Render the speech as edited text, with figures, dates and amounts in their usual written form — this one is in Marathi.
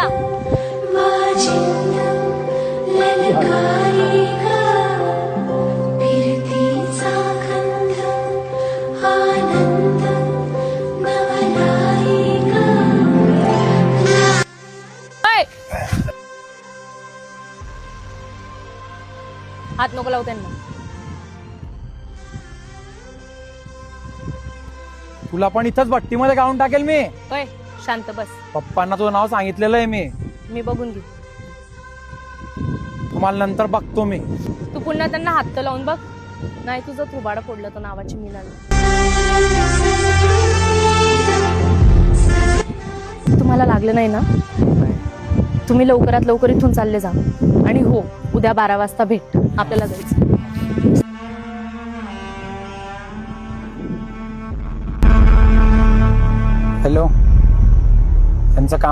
चला. हात नको लावू त्यांना. तुला पण इथंच भट्टीमध्ये काढून टाकेल मी. होय, शांत बस. पप्पांना तुझं नाव सांगितलेलं आहे मी बघून घे. तुम्हाला नंतर बघतो मी. तू पुन्हा त्यांना हात तर लावून बघ, नाही तुझं थोबाडं फोडलं तर नावाची मी लागली. तुम्हाला लागलं नाही ना? तुम्ही लवकरात लवकर इथून चालले जा. आणि हो, उद्या 12 वाजता भेट. आपल्याला जायचं. हॅलो, त्यांचं काम